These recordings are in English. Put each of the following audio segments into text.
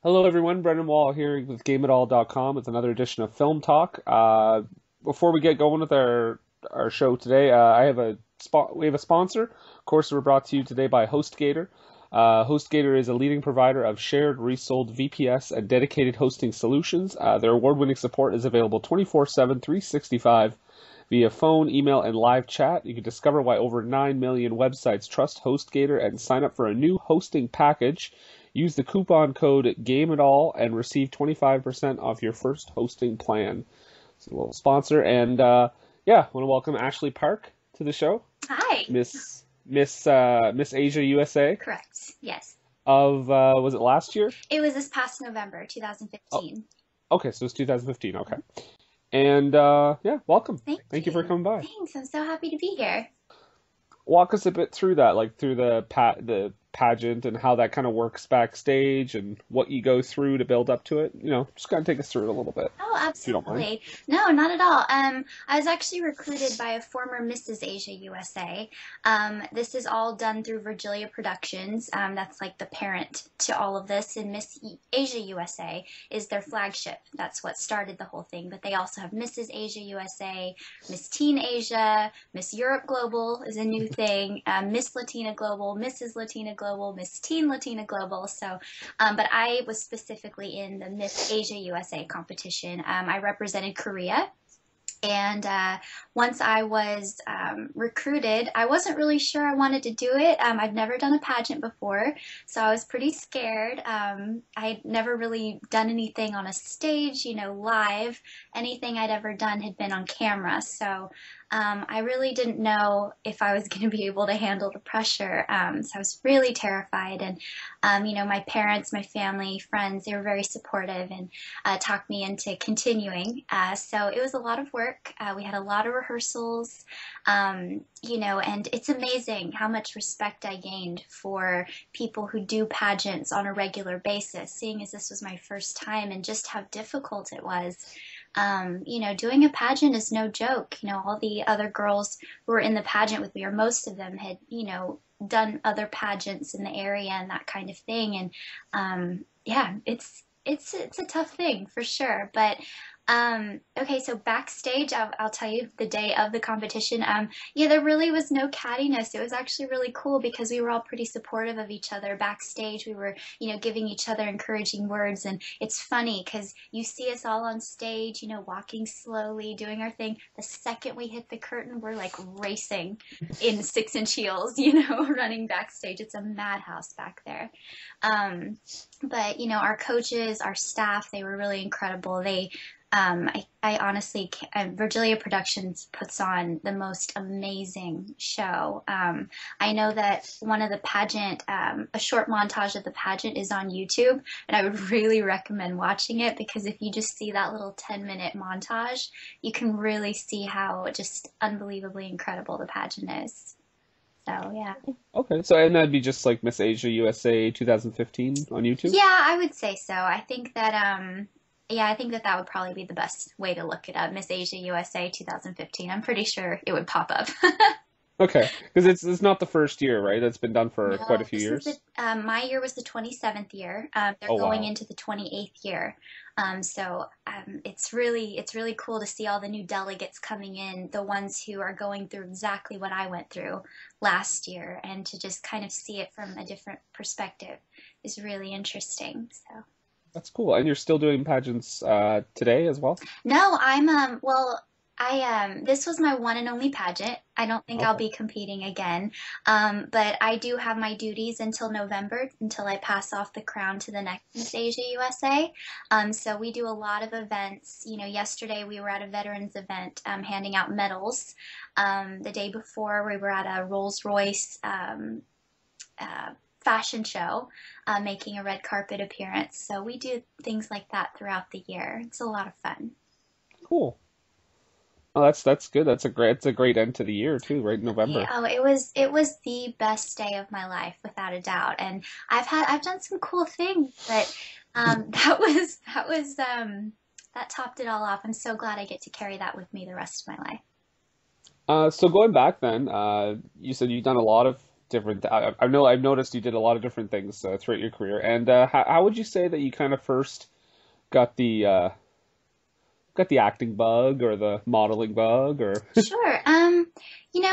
Hello, everyone. Brendan Wall here with GameItAll.com. It's another edition of Film Talk. Before we get going with our show today, we have a sponsor. Of course, we're brought to you today by HostGator. HostGator is a leading provider of shared, resold VPS and dedicated hosting solutions. Their award-winning support is available 24/7, 365 via phone, email, and live chat. You can discover why over 9 million websites trust HostGator and sign up for a new hosting package. Use the coupon code GameItAll and receive 25% off your first hosting plan. It's a little sponsor. And yeah, I want to welcome Ashley Park to the show. Hi. Miss Asia USA Correct. Yes. of was it last year? It was this past November, Oh, 2015. okay, so it's 2015. Okay. And yeah, welcome. Thank Thank you for you. coming by. Thanks. I'm so happy to be here. Walk us a bit through that, like through the pageant and how that kind of works backstage and what you go through to build up to it. Just kind of take us through it a little bit, Oh, if you don't mind. absolutely. No, not at all. I was actually recruited by a former Mrs. Asia USA. This is all done through Virgilia Productions. That's like the parent to all of this, and Asia USA is their flagship. That's what started the whole thing. But they also have Mrs. Asia USA, Miss Teen Asia, Miss Europe Global is a new thing, Miss Latina Global, Mrs. Latina Global, Miss Teen Latina Global. But I was specifically in the Miss Asia USA competition. I represented Korea. And once I was recruited, I wasn't really sure I wanted to do it. I'd never done a pageant before, so I was pretty scared. I'd never really done anything on a stage, live. Anything I'd ever done had been on camera. So I really didn't know if I was going to be able to handle the pressure. So I was really terrified. And, my parents, my family, friends, they were very supportive and talked me into continuing. So it was a lot of work. We had a lot of rehearsals, and it's amazing how much respect I gained for people who do pageants on a regular basis, seeing as this was my first time and just how difficult it was. Doing a pageant is no joke. All the other girls who were in the pageant with me, or most of them, had, done other pageants in the area and that kind of thing. And yeah, it's a tough thing for sure. But okay, so backstage, I'll tell you the day of the competition. Yeah, there really was no cattiness. It was actually really cool because we were all pretty supportive of each other backstage. We were, giving each other encouraging words, and it's funny because you see us all on stage, walking slowly, doing our thing. The second we hit the curtain, we're like racing in 6-inch heels, running backstage. It's a madhouse back there. But our coaches, our staff, they were really incredible. I honestly, Virgilia Productions puts on the most amazing show. I know that one of the pageant, a short montage of the pageant is on YouTube, and I would really recommend watching it because if you just see that little 10-minute montage, you can really see how just unbelievably incredible the pageant is. So, yeah. Okay, so and that'd be just like Miss Asia USA 2015 on YouTube. Yeah, I would say so. I think that would probably be the best way to look it up. Miss Asia USA 2015. I'm pretty sure it would pop up. Okay, because it's not the first year, right? It's been done for quite a No, few this is years. my year was the 27th year. They're Oh going wow. into the 28th year. It's really cool to see all the new delegates coming in, the ones who are going through exactly what I went through last year, and to just kind of see it from a different perspective is really interesting. So. That's cool. And you're still doing pageants today as well? No, this was my one and only pageant. I don't think I'll Okay. be competing again. But I do have my duties until November, until I pass off the crown to the next Miss Asia USA. So we do a lot of events. Yesterday we were at a veterans event, handing out medals. The day before we were at a Rolls-Royce, uh, fashion show, making a red carpet appearance. So we do things like that throughout the year. It's a lot of fun. Cool. Oh, that's good. It's a great end to the year too, right in Yeah, November. oh, it was the best day of my life without a doubt, and I've done some cool things, but that topped it all off. I'm so glad I get to carry that with me the rest of my life. So going back then, you said you've done a lot of different. I know I've noticed you did a lot of different things throughout your career. And how would you say that you kind of first got the acting bug or the modeling bug or? Sure.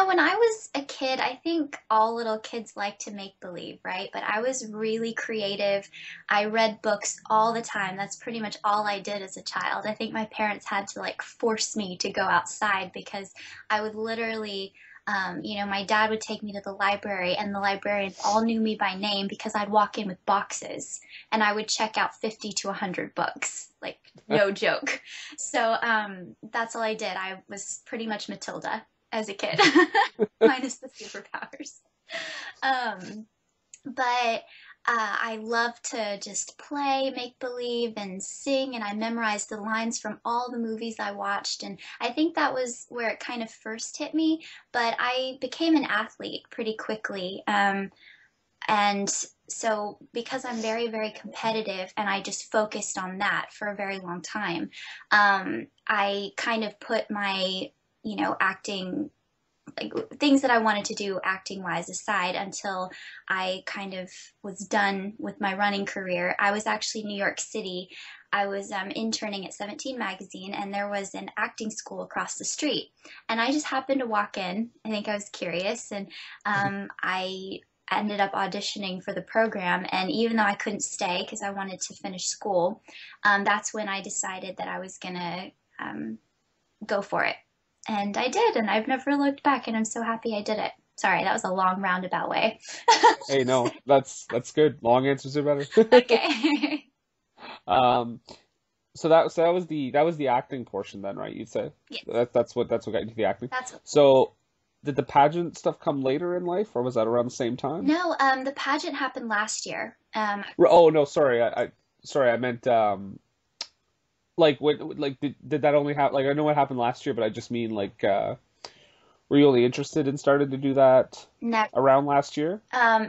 When I was a kid, I think all little kids like to make believe, right? But I was really creative. I read books all the time. That's pretty much all I did as a child. I think my parents had to like force me to go outside because I would literally, my dad would take me to the library and the librarians all knew me by name because I'd walk in with boxes and I would check out 50 to 100 books. Like, no joke. So that's all I did. I was pretty much Matilda as a kid, minus the superpowers. Um, but I love to just play, make believe, and sing, and I memorized the lines from all the movies I watched. And I think that was where it kind of first hit me. But I became an athlete pretty quickly. And so, because I'm very, very competitive and I just focused on that for a very long time, I kind of put my, acting, like things that I wanted to do acting wise aside until I kind of was done with my running career. I was actually in New York City. I was interning at 17 magazine and there was an acting school across the street. And I just happened to walk in. I think I was curious and I ended up auditioning for the program. And even though I couldn't stay because I wanted to finish school, that's when I decided that I was going to go for it. And I did, and I've never looked back, and I'm so happy I did it. Sorry, that was a long roundabout way. Hey, no, that's good. Long answers are better. Okay. Um, so that was the acting portion then, right? You'd say Yes, that's what got you to the acting. that's what. So did the pageant stuff come later in life, or was that around the same time? No, the pageant happened last year. Oh no, sorry, sorry, I meant like what like did that only happen? Like I know what happened last year, but I just mean like were you only interested and started to do that Never. around last year?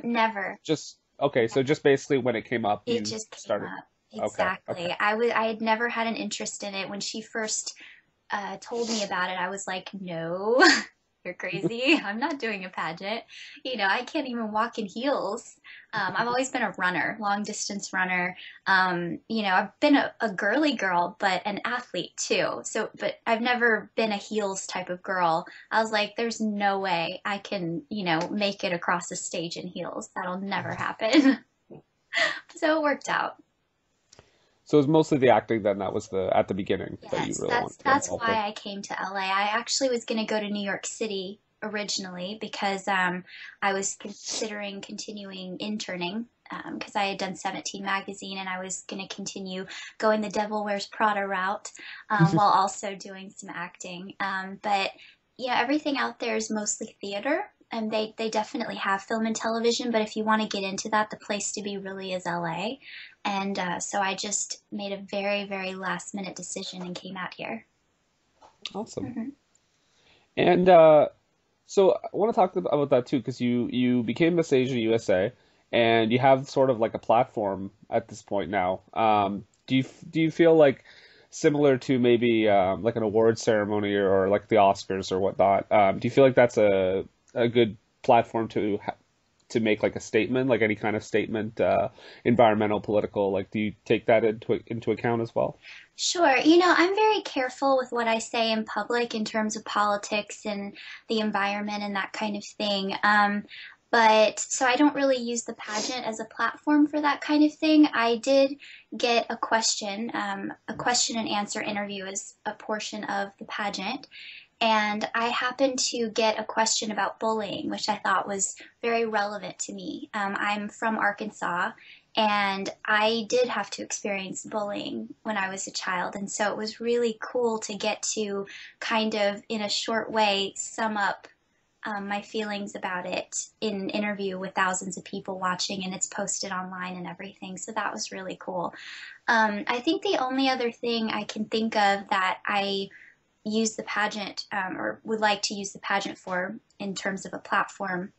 Never. Just okay, so just basically when it came up, It you just came started. up. Okay, okay. Exactly. I had never had an interest in it when she first told me about it. I was like, no, you're crazy. I'm not doing a pageant. I can't even walk in heels. I've always been a runner, long distance runner. I've been a girly girl, but an athlete too. So, but I've never been a heels type of girl. I was like, there's no way I can, make it across the stage in heels. That'll never happen. So it worked out. So it was mostly the acting then that was the at the beginning that you Yes, really that's wanted to get that's involved in. why I came to LA. I actually was going to go to New York City originally because I was considering continuing interning because I had done 17 magazine and I was going to continue going the Devil Wears Prada route while also doing some acting. But everything out there is mostly theater. And they definitely have film and television, but if you want to get into that, the place to be really is LA. And so I just made a very, very last minute decision and came out here. Awesome. Hmm. And so I want to talk about that too, because you became Miss Asia USA, and you have sort of like a platform at this point now. Do you feel like similar to maybe like an award ceremony or like the Oscars or whatnot? Do you feel like that's a good platform to make like a statement, like any kind of statement, environmental, political? Like, do you take that into account as well? Sure. I'm very careful with what I say in public in terms of politics and the environment and that kind of thing. But so I don't really use the pageant as a platform for that kind of thing. I did get a question and answer interview as a portion of the pageant. And I happened to get a question about bullying, which I thought was very relevant to me. I'm from Arkansas, and I did have to experience bullying when I was a child. And so it was really cool to get to kind of, in a short way, sum up my feelings about it in an interview with thousands of people watching, and it's posted online and everything. So that was really cool. I think the only other thing I can think of that I use the pageant or would like to use the pageant for in terms of a platform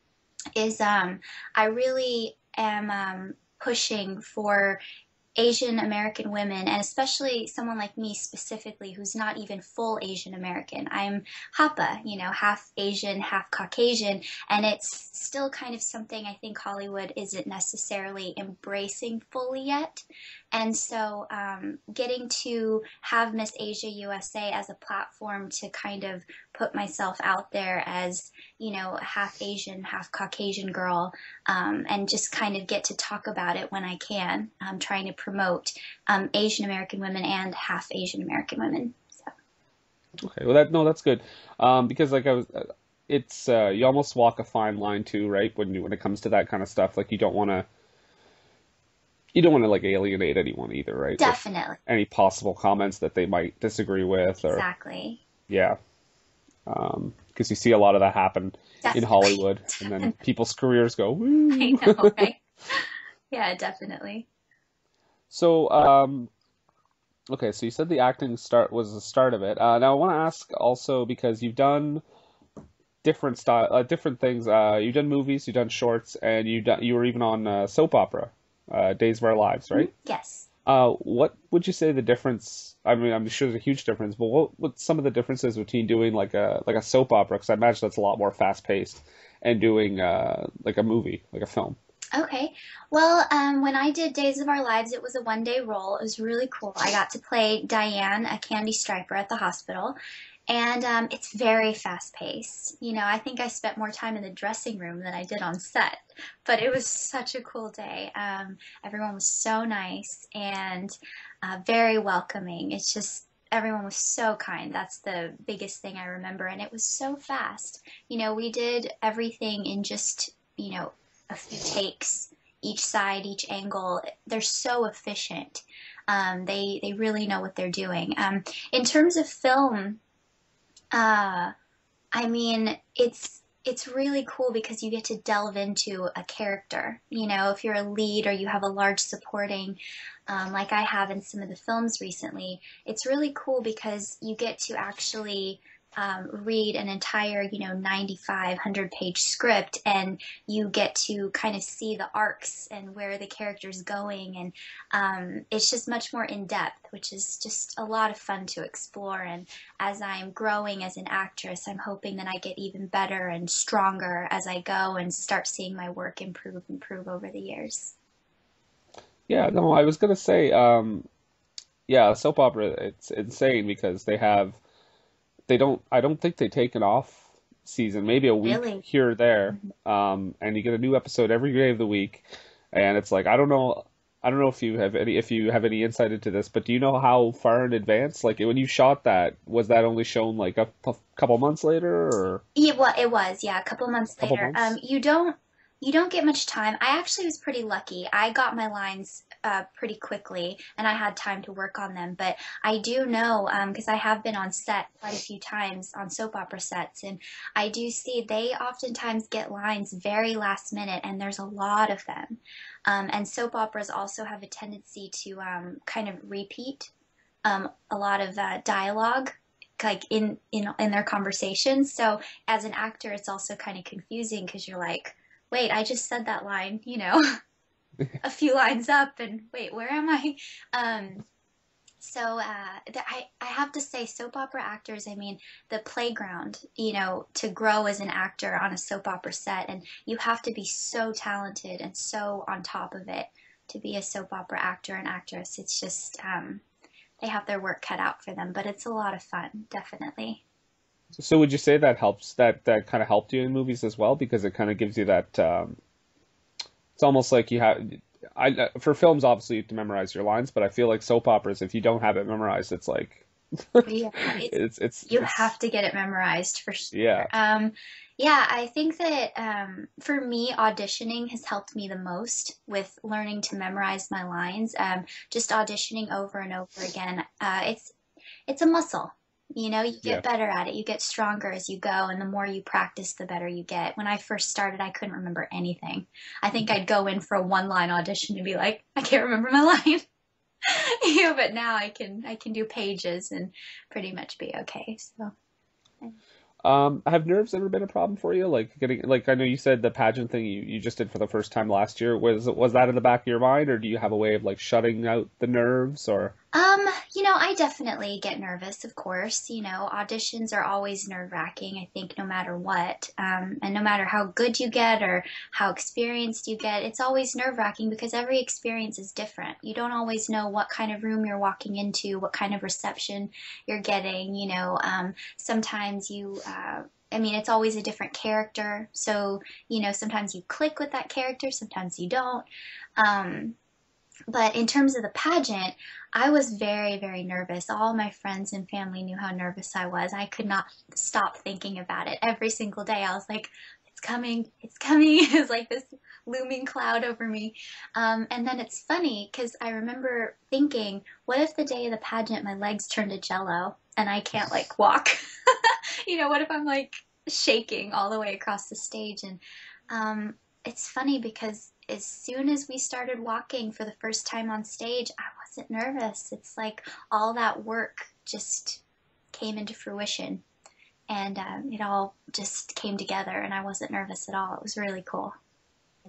is I really am pushing for Asian American women, and especially someone like me specifically, who's not even full Asian American. I'm Hapa, half Asian, half Caucasian, and it's still kind of something I think Hollywood isn't necessarily embracing fully yet. And so getting to have Miss Asia USA as a platform to kind of put myself out there as, half Asian, half Caucasian girl, and just kind of get to talk about it when I can. I'm trying to promote Asian American women and half Asian American women. So. Okay, well that's good. Because like it's you almost walk a fine line too, right? When it comes to that kind of stuff, like you don't want to like alienate anyone either, right? With Definitely. any possible comments that they might disagree with, or Exactly. yeah, because you see a lot of that happen in Definitely. Hollywood, and then people's careers go, I woo. know, right? Yeah, definitely. So, okay, so you said the acting start was the start of it. Now I want to ask also because you've done different things. You've done movies, you've done shorts, and you were even on soap opera, Days of Our Lives, right? Yes. What would you say the difference? I mean, I'm sure there's a huge difference, but what some of the differences between doing like a soap opera? Because I imagine that's a lot more fast paced, and doing like a movie, like a film. Okay. Well, when I did Days of Our Lives, it was a 1 day role. It was really cool. I got to play Diane, a candy striper at the hospital. And it's very fast paced. I think I spent more time in the dressing room than I did on set, but it was such a cool day. Everyone was so nice and very welcoming. It's just everyone was so kind. That's the biggest thing I remember. And it was so fast. We did everything in just, a few takes, each side, each angle. They're so efficient. They really know what they're doing. In terms of film, I mean, it's really cool because you get to delve into a character. If you're a lead or you have a large supporting, like I have in some of the films recently, it's really cool because you get to actually read an entire, 95, 100-page script, and you get to kind of see the arcs and where the character's going. And it's just much more in depth, which is just a lot of fun to explore. And as I'm growing as an actress, I'm hoping that I get even better and stronger as I go and start seeing my work improve over the years. Yeah, no, I was gonna say, yeah, soap opera. It's insane because I don't think they take an off season, maybe a week Really? here or there, and you get a new episode every day of the week, and it's like I don't know if you have any insight into this, but do you know how far in advance, like when you shot that, was that only shown like a couple months later or Yeah, well, it was, yeah, a couple months a couple later. months? You don't get much time. I actually was pretty lucky. I got my lines pretty quickly, and I had time to work on them. But I do know, because I have been on set quite a few times on soap opera sets, and I do see they oftentimes get lines very last minute, and there's a lot of them. And soap operas also have a tendency to kind of repeat a lot of dialogue like in their conversations. So as an actor, it's also kind of confusing because you're like, wait, I just said that line, a few lines up, and wait, where am I? I have to say, soap opera actors, I mean, the playground, to grow as an actor on a soap opera set, and you have to be so talented and so on top of it to be a soap opera actor and actress. It's just, they have their work cut out for them, but it's a lot of fun, definitely. So would you say that helps that kind of helped you in movies as well because it kind of gives you that it's almost like you have for films obviously you have to memorize your lines, but I feel like soap operas if you don't have it memorized, it's like Yeah, you it's have to get it memorized for sure. yeah. Yeah, I think that for me, auditioning has helped me the most with learning to memorize my lines. Just auditioning over and over again. It's a muscle. You Yeah. get better at it. You get stronger as you go, and the more you practice, the better you get. When I first started, I couldn't remember anything. I think I'd go in for a one-line audition and be like, I can't remember my line. But now I can do pages and pretty much be okay. So Have nerves ever been a problem for you? Like getting, like I know you said the pageant thing you just did for the first time last year. Was that in the back of your mind, or do you have a way of like shutting out the nerves, or? Um, I definitely get nervous, of course. Auditions are always nerve-wracking, I think, no matter what. And no matter how good you get or how experienced you get, it's always nerve-wracking because every experience is different. You don't always know what kind of room you're walking into, what kind of reception you're getting. Sometimes I mean, it's always a different character. So, sometimes you click with that character, sometimes you don't. Um, but in terms of the pageant, I was very, very nervous. All my friends and family knew how nervous I was. I could not stop thinking about it. Every single day, I was like, it's coming, it's coming. It was like this looming cloud over me. And then it's funny because I remember thinking, what if the day of the pageant my legs turn to jello and I can't like walk? What if I'm like shaking all the way across the stage? And it's funny because as soon as we started walking for the first time on stage, I wasn't nervous. It's like all that work just came into fruition and it all just came together and I wasn't nervous at all. It was really cool.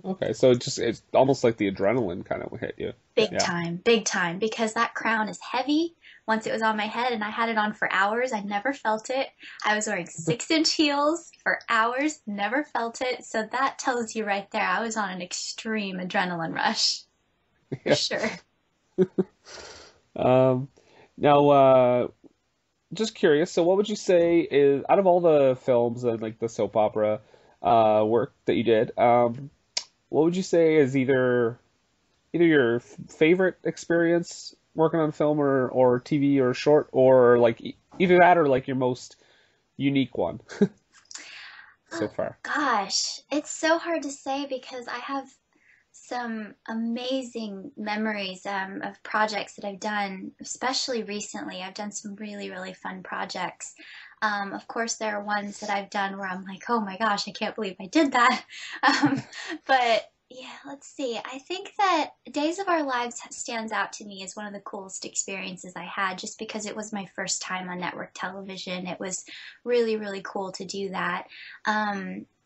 Okay, so it's almost like the adrenaline kind of hit you. Yeah. Big time, because that crown is heavy. Once it was on my head and I had it on for hours, I never felt it. I was wearing 6-inch heels for hours, never felt it. So that tells you right there, I was on an extreme adrenaline rush, for Yeah. sure. Um, Now, just curious. So, what would you say is out of all the films and like the soap opera work that you did, what would you say is either your favorite experience working on film or TV or short, or like either that or like your most unique one so Oh far? gosh, it's so hard to say because I have some amazing memories of projects that I've done, especially recently. I've done some really, really fun projects. Of course, there are ones that I've done where I'm like, oh my gosh, I can't believe I did that. Um, but yeah, let's see. I think that Days of Our Lives stands out to me as one of the coolest experiences I had just because it was my first time on network television. It was really, really cool to do that.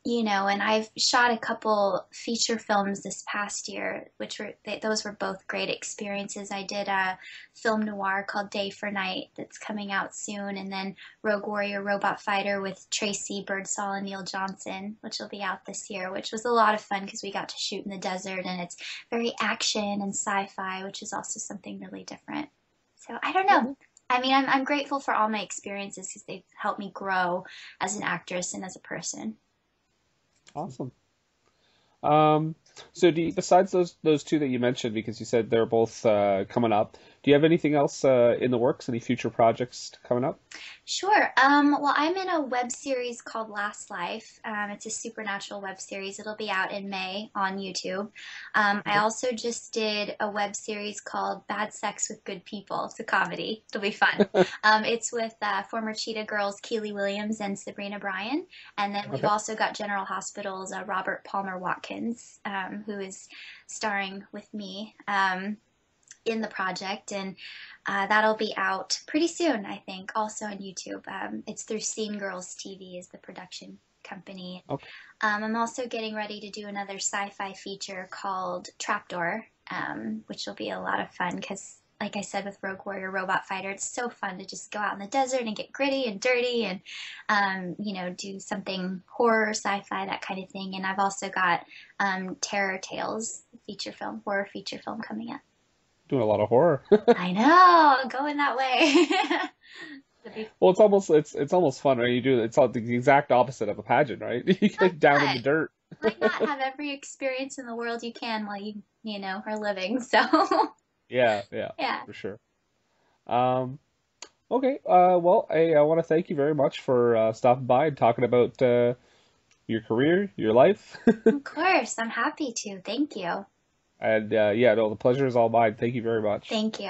And I've shot a couple feature films this past year, those were both great experiences. I did a film noir called Day for Night that's coming out soon, and then Rogue Warrior Robot Fighter with Tracy Birdsall and Neil Johnson, which will be out this year, which was a lot of fun because we got to shoot in the desert, and it's very action and sci-fi, which is also something really different. So I don't know. I mean, I'm grateful for all my experiences because they've helped me grow as an actress and as a person. Awesome. Um, so besides those two that you mentioned, because you said they're both coming up, do you have anything else in the works? Any future projects coming up? Sure. Well, I'm in a web series called Last Life. It's a supernatural web series. It'll be out in May on YouTube. I also just did a web series called Bad Sex with Good People. It's a comedy. It'll be fun. It's with former Cheetah Girls Keely Williams and Sabrina Bryan. And then we've Okay. also got General Hospital's Robert Palmer Watkins, who is starring with me. In the project, and that'll be out pretty soon, I think, also on YouTube. It's through Scene Girls TV is the production company. Okay. I'm also getting ready to do another sci-fi feature called Trapdoor, which will be a lot of fun because, like I said, with Rogue Warrior Robot Fighter, it's so fun to just go out in the desert and get gritty and dirty and, do something horror, sci-fi, that kind of thing. And I've also got Terror Tales horror feature film coming up. Doing a lot of horror. I know, going that way. It'll be Well, it's almost fun, right? You do it's all the exact opposite of a pageant, right? You get why like down in the not? dirt. Why not have every experience in the world you can while you are living? So, Yeah, yeah, yeah. for sure. Um, okay. Well, I want to thank you very much for stopping by and talking about your career, your life, Of course, I'm happy to. Thank you. and yeah, no, the pleasure is all mine. Thank you very much. Thank you.